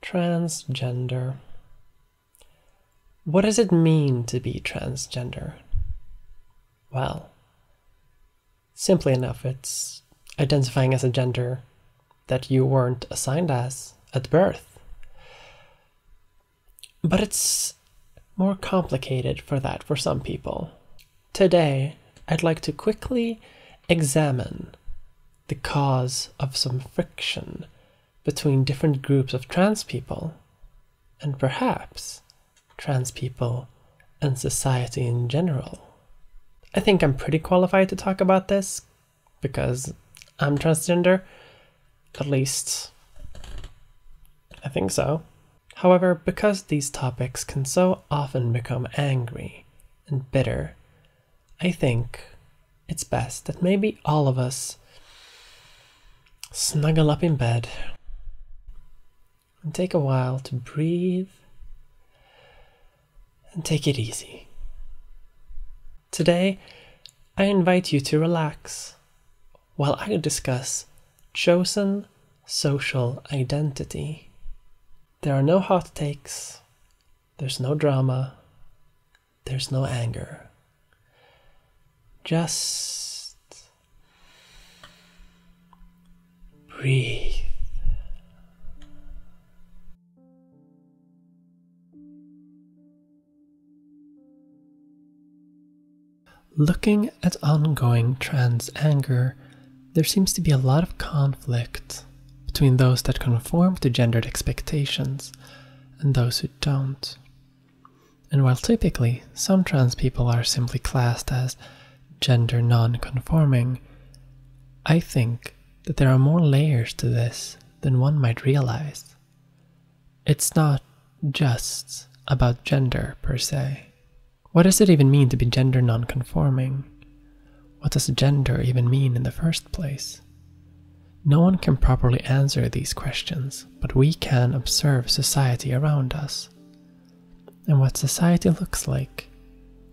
Transgender. What does it mean to be transgender? Well, simply enough, it's identifying as a gender that you weren't assigned as at birth. But it's more complicated for that for some people. Today, I'd like to quickly examine the cause of some friction between different groups of trans people, and perhaps trans people and society in general. I think I'm pretty qualified to talk about this because I'm transgender. At least, I think so. However, because these topics can so often become angry and bitter, I think it's best that maybe all of us snuggle up in bed and take a while to breathe and take it easy. Today, I invite you to relax while I discuss chosen social identity. There are no hot takes, there's no drama, there's no anger. Just breathe. Looking at ongoing trans anger, there seems to be a lot of conflict between those that conform to gendered expectations and those who don't. And while typically some trans people are simply classed as gender non-conforming, I think that there are more layers to this than one might realize. It's not just about gender per se. What does it even mean to be gender non-conforming? What does gender even mean in the first place? No one can properly answer these questions, but we can observe society around us. And what society looks like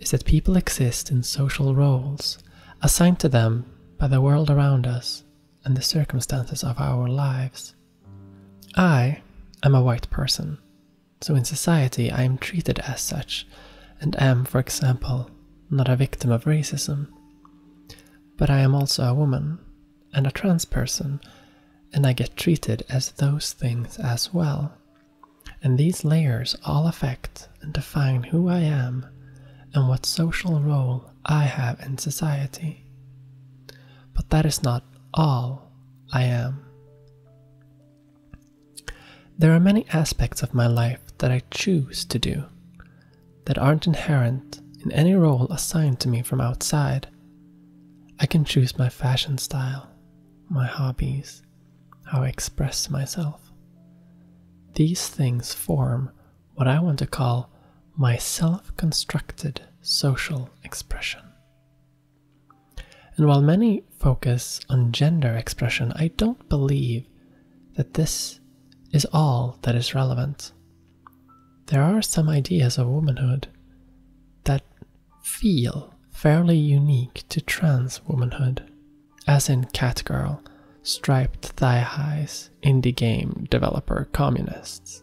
is that people exist in social roles assigned to them by the world around us and the circumstances of our lives. I am a white person, so in society I am treated as such, and am, for example, not a victim of racism. But I am also a woman and a trans person, and I get treated as those things as well. And these layers all affect and define who I am and what social role I have in society. But that is not all I am. There are many aspects of my life that I choose to do, that aren't inherent in any role assigned to me from outside. I can choose my fashion style, my hobbies, how I express myself. These things form what I want to call my self-constructed social expression. And while many focus on gender expression, I don't believe that this is all that is relevant. There are some ideas of womanhood that feel fairly unique to trans womanhood, as in catgirl, striped thigh highs, indie game developer communists.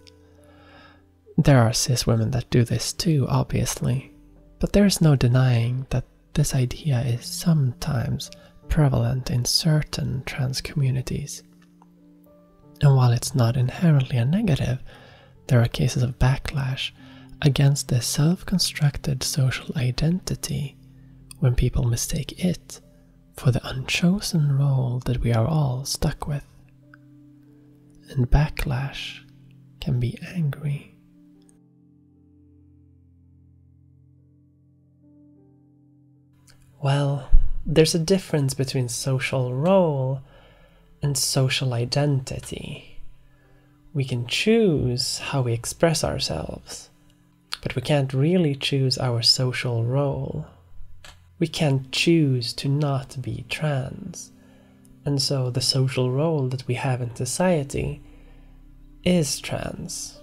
There are cis women that do this too, obviously, but there is no denying that this idea is sometimes prevalent in certain trans communities. And while it's not inherently a negative, there are cases of backlash against this self-constructed social identity when people mistake it for the unchosen role that we are all stuck with. And backlash can be angry. Well, there's a difference between social role and social identity. We can choose how we express ourselves, but we can't really choose our social role. We can't choose to not be trans, and so the social role that we have in society is trans.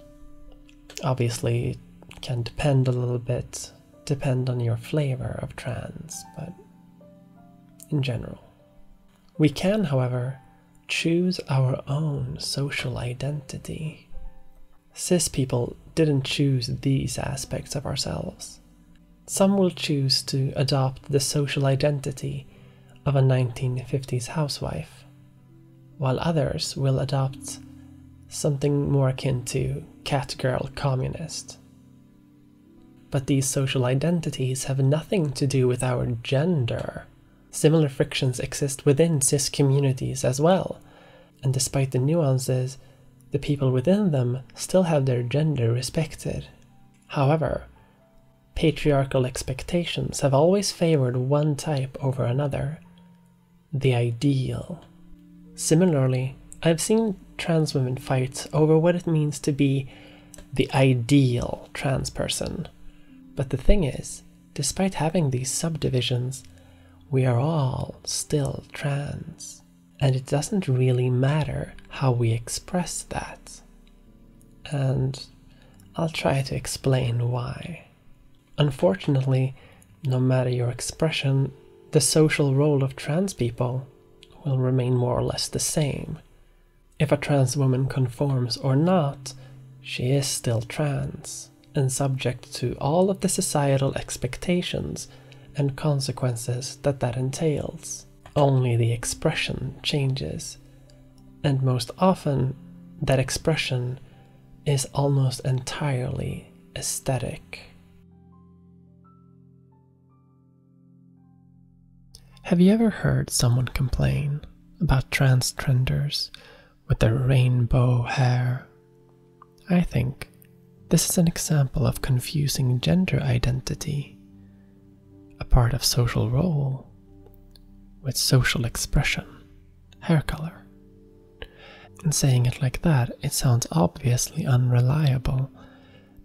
Obviously, it can depend a little bit, depend on your flavor of trans, but in general. We can, however, choose our own social identity. Cis people didn't choose these aspects of ourselves. Some will choose to adopt the social identity of a 1950s housewife, while others will adopt something more akin to catgirl communist. But these social identities have nothing to do with our gender. Similar frictions exist within cis communities as well, and despite the nuances, the people within them still have their gender respected. However, patriarchal expectations have always favored one type over another, the ideal. Similarly, I've seen trans women fight over what it means to be the ideal trans person. But the thing is, despite having these subdivisions, we are all still trans, and it doesn't really matter how we express that. And I'll try to explain why. Unfortunately, no matter your expression, the social role of trans people will remain more or less the same. If a trans woman conforms or not, she is still trans, and subject to all of the societal expectations and consequences that entails. Only the expression changes, and most often that expression is almost entirely aesthetic. Have you ever heard someone complain about trans trenders with their rainbow hair? I think this is an example of confusing gender identity, a part of social role, with social expression, hair color. And saying it like that, it sounds obviously unreliable,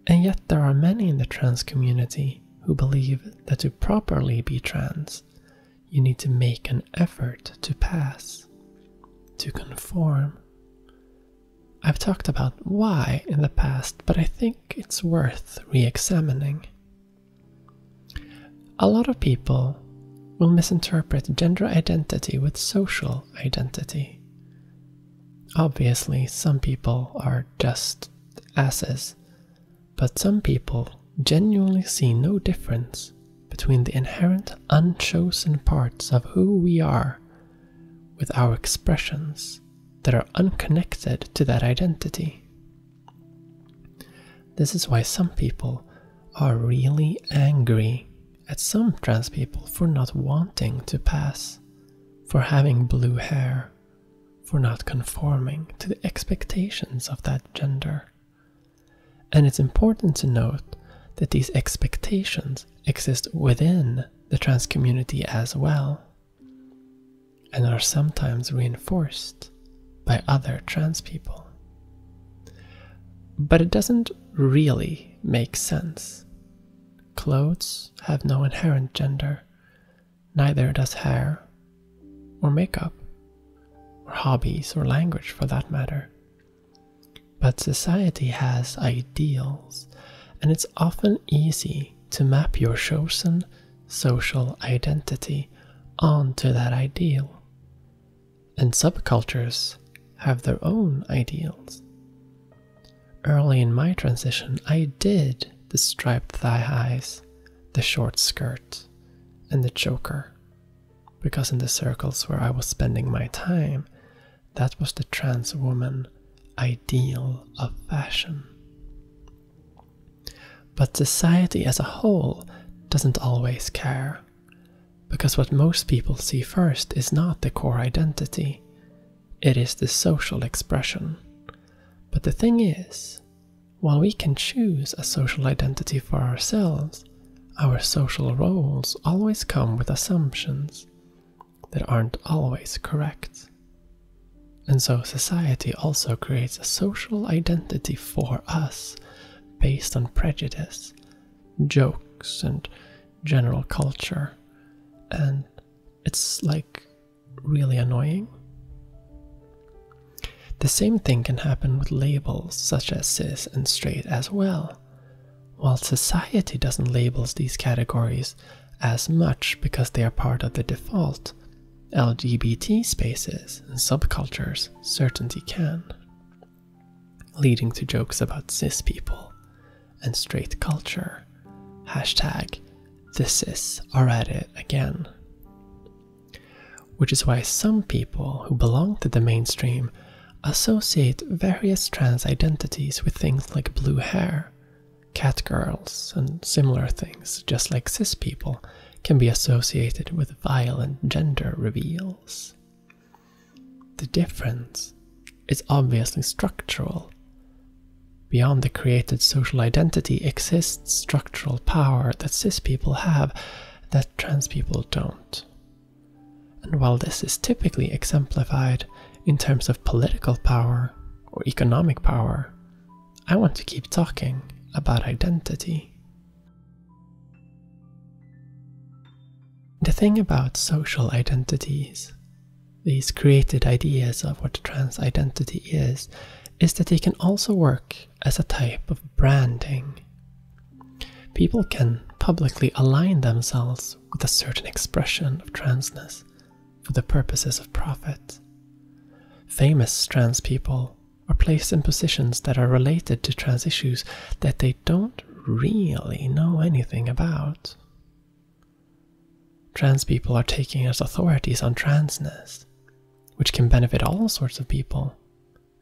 and yet there are many in the trans community who believe that to properly be trans, you need to make an effort to pass, to conform. I've talked about why in the past, but I think it's worth re-examining. A lot of people will misinterpret gender identity with social identity. Obviously, some people are just asses, but some people genuinely see no difference between the inherent unchosen parts of who we are with our expressions that are unconnected to that identity. This is why some people are really angry at some trans people for not wanting to pass, for having blue hair, for not conforming to the expectations of that gender. And it's important to note that these expectations exist within the trans community as well, and are sometimes reinforced by other trans people. But it doesn't really make sense. Clothes have no inherent gender, neither does hair, or makeup, or hobbies, or language for that matter. But society has ideals, and it's often easy to map your chosen social identity onto that ideal. And subcultures have their own ideals. Early in my transition, I did the striped thigh highs, the short skirt, and the choker, because in the circles where I was spending my time, that was the trans woman ideal of fashion. But society as a whole doesn't always care, because what most people see first is not the core identity, it is the social expression. But the thing is, while we can choose a social identity for ourselves, our social roles always come with assumptions that aren't always correct. And so society also creates a social identity for us based on prejudice, jokes, and general culture. And it's like really annoying. The same thing can happen with labels such as cis and straight as well. While society doesn't label these categories as much because they are part of the default, LGBT spaces and subcultures certainly can. leading to jokes about cis people and straight culture. Hashtag the cis are at it again. Which is why some people who belong to the mainstream associate various trans identities with things like blue hair, cat girls, and similar things, just like cis people can be associated with violent gender reveals. The difference is obviously structural. Beyond the created social identity exists structural power that cis people have that trans people don't. And while this is typically exemplified in terms of political power or economic power, I want to keep talking about identity. The thing about social identities, these created ideas of what trans identity is that they can also work as a type of branding. People can publicly align themselves with a certain expression of transness for the purposes of profit. Famous trans people are placed in positions that are related to trans issues that they don't really know anything about. Trans people are taken as authorities on transness, which can benefit all sorts of people.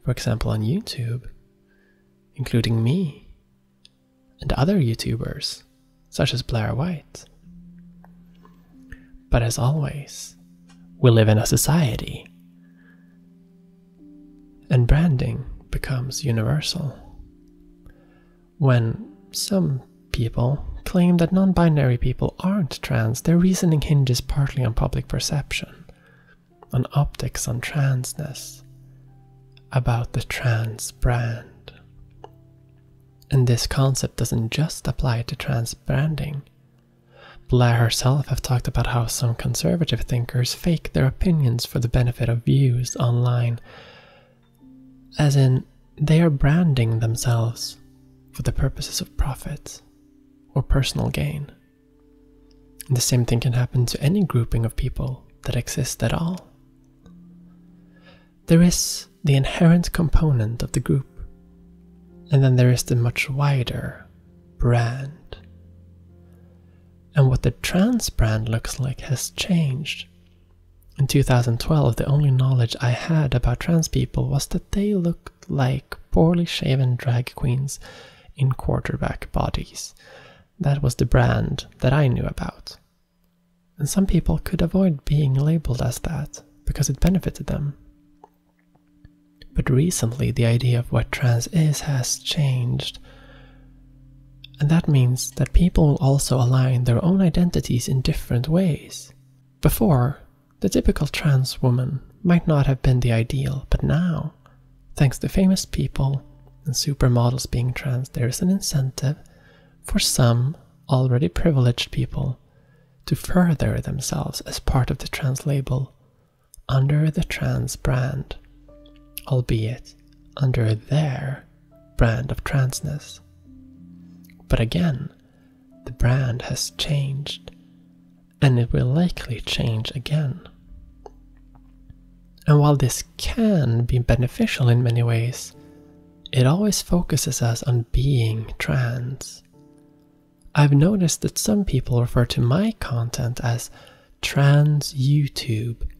For example, on YouTube, including me and other YouTubers, such as Blair White. But as always, we live in a society, and branding becomes universal. When some people claim that non-binary people aren't trans, their reasoning hinges partly on public perception, on optics on transness, about the trans brand. And this concept doesn't just apply to trans branding. Blair herself have talked about how some conservative thinkers fake their opinions for the benefit of views online, as in they are branding themselves for the purposes of profit or personal gain. And the same thing can happen to any grouping of people that exist at all. There is the inherent component of the group, and then there is the much wider brand. And what the trans brand looks like has changed. In 2012, the only knowledge I had about trans people was that they looked like poorly shaven drag queens in quarterback bodies. That was the brand that I knew about. And some people could avoid being labeled as that because it benefited them. But recently, the idea of what trans is has changed. And that means that people will also align their own identities in different ways. Before, the typical trans woman might not have been the ideal, but now, thanks to famous people and supermodels being trans, there is an incentive for some already privileged people to further themselves as part of the trans label under the trans brand, albeit under their brand of transness. But again, the brand has changed, and it will likely change again. And while this can be beneficial in many ways, it always focuses us on being trans. I've noticed that some people refer to my content as trans YouTube.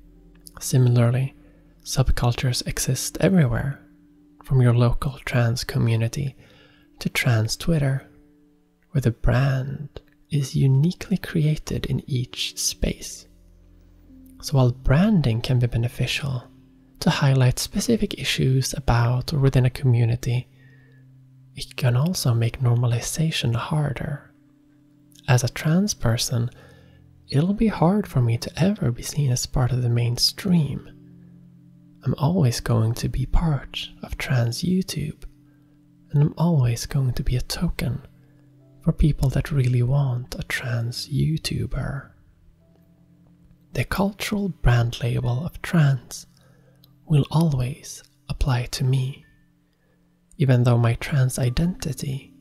Similarly, subcultures exist everywhere, from your local trans community to trans Twitter, where the brand is uniquely created in each space. So while branding can be beneficial to highlight specific issues about or within a community, it can also make normalization harder. As a trans person, it'll be hard for me to ever be seen as part of the mainstream. I'm always going to be part of trans YouTube, and I'm always going to be a token for people that really want a trans YouTuber. The cultural brand label of trans will always apply to me, even though my trans identity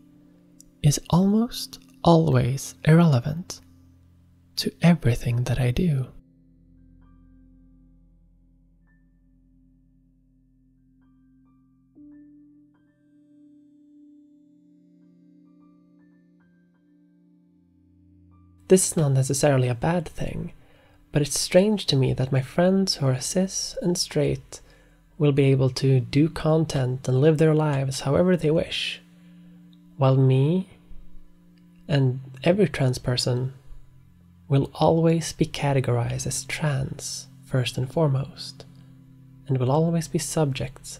is almost always irrelevant to everything that I do. This is not necessarily a bad thing, but it's strange to me that my friends who are cis and straight will be able to do content and live their lives however they wish, while me and every trans person will always be categorized as trans first and foremost, and will always be subject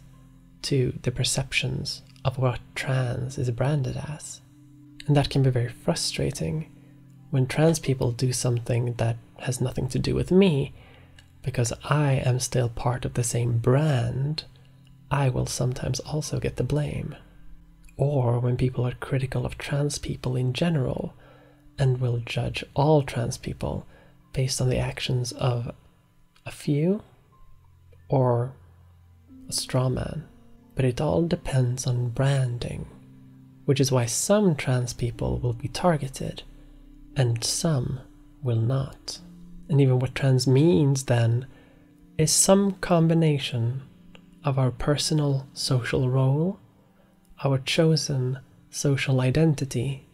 to the perceptions of what trans is branded as. And that can be very frustrating when trans people do something that has nothing to do with me, because I am still part of the same brand. I will sometimes also get the blame. Or when people are critical of trans people in general and will judge all trans people based on the actions of a few or a straw man. But it all depends on branding, which is why some trans people will be targeted and some will not. And even what trans means then is some combination of our personal social role, our chosen social identity,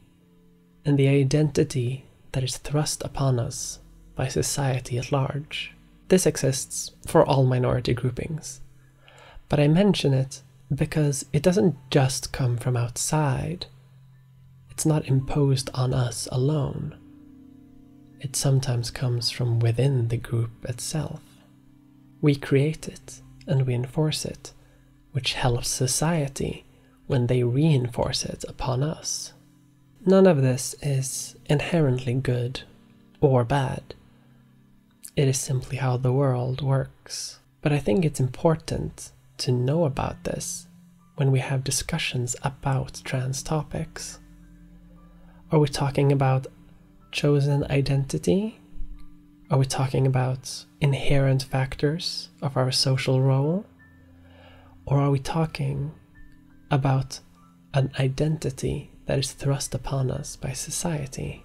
and the identity that is thrust upon us by society at large. This exists for all minority groupings, but I mention it because it doesn't just come from outside. It's not imposed on us alone. It sometimes comes from within the group itself. We create it and we enforce it, which helps society when they reinforce it upon us. None of this is inherently good or bad. It is simply how the world works. But I think it's important to know about this when we have discussions about trans topics. Are we talking about chosen identity? Are we talking about inherent factors of our social role? Or are we talking about an identity that is thrust upon us by society?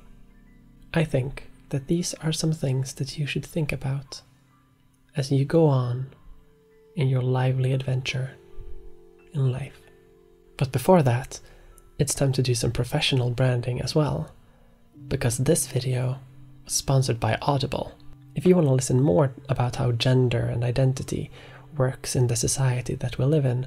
I think that these are some things that you should think about as you go on in your lively adventure in life. But before that, it's time to do some professional branding as well, because this video was sponsored by Audible. If you want to listen more about how gender and identity works in the society that we live in,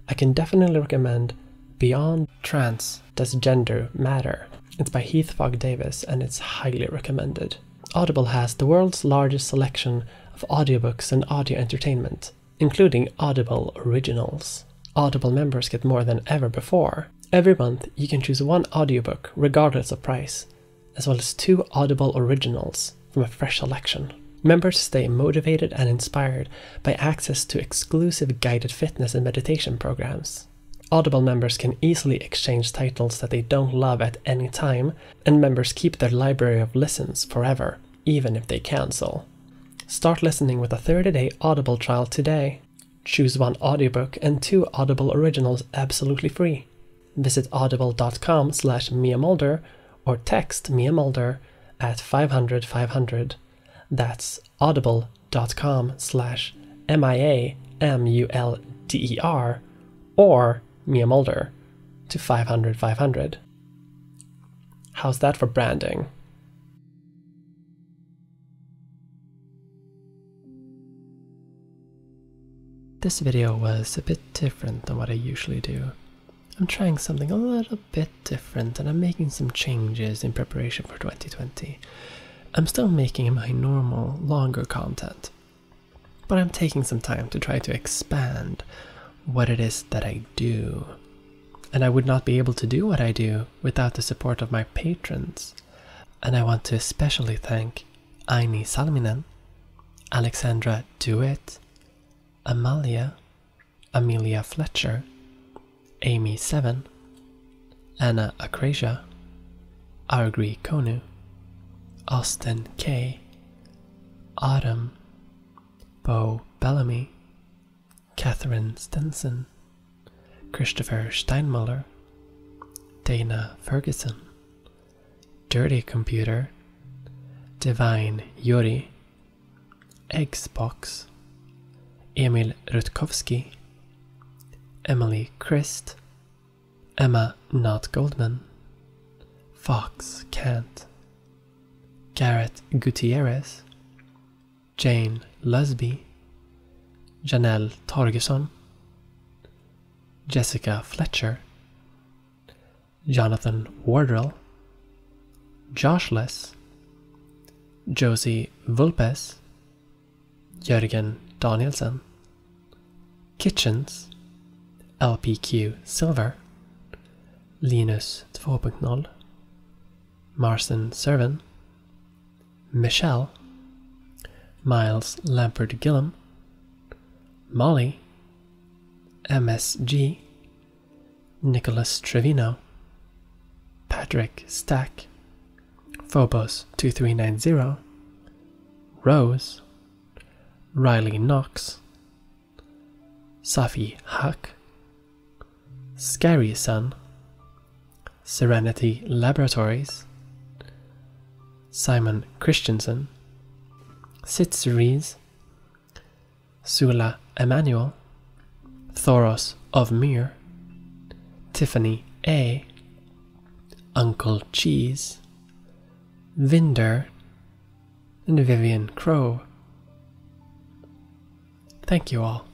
I can definitely recommend Beyond Trans Does Gender Matter? It's by Heath Fogg Davis and it's highly recommended. Audible has the world's largest selection of audiobooks and audio entertainment, including Audible Originals. Audible members get more than ever before. Every month you can choose one audiobook regardless of price, as well as 2 Audible Originals from a fresh selection. Members stay motivated and inspired by access to exclusive guided fitness and meditation programs. Audible members can easily exchange titles that they don't love at any time, and members keep their library of listens forever, even if they cancel. Start listening with a 30-day Audible trial today. Choose 1 audiobook and 2 Audible Originals absolutely free. Visit audible.com/Mia Mulder or text Mia Mulder at 500 500. That's audible.com/MIAMULDER or Mia Mulder to 500 500. How's that for branding? This video was a bit different than what I usually do. I'm trying something a little bit different and I'm making some changes in preparation for 2020. I'm still making my normal, longer content, but I'm taking some time to try to expand what it is that I do. And I would not be able to do what I do without the support of my patrons. And I want to especially thank Aini Salminen, Alexandra Dewitt, Amalia, Amelia Fletcher, Amy Seven, Anna Akrasia, Argri Konu, Austin K, Autumn, Bo Bellamy, Catherine Stenson, Christopher Steinmuller, Dana Ferguson, Dirty Computer, Divine Yuri, Xbox, Emil Rutkowski, Emily Christ, Emma Not Goldman, Fox Kant, Garrett Gutierrez, Jane Lusby, Janelle Torgesson, Jessica Fletcher, Jonathan Wardrell, Joshless, Josie Vulpes, Jörgen Danielsen, Kitchens, LPQ Silver, Linus 2.0, Marcin Servan, Michelle, Miles Lampard Gillum, Molly, MSG, Nicholas Trevino, Patrick Stack, Phobos 2390, Rose, Riley Knox, Safi Huck, Scary Sun, Serenity Laboratories, Simon Christensen, Sitseries, Sula Emanuel, Thoros of Mir, Tiffany A, Uncle Cheese, Vinder, and Vivian Crow. Thank you all.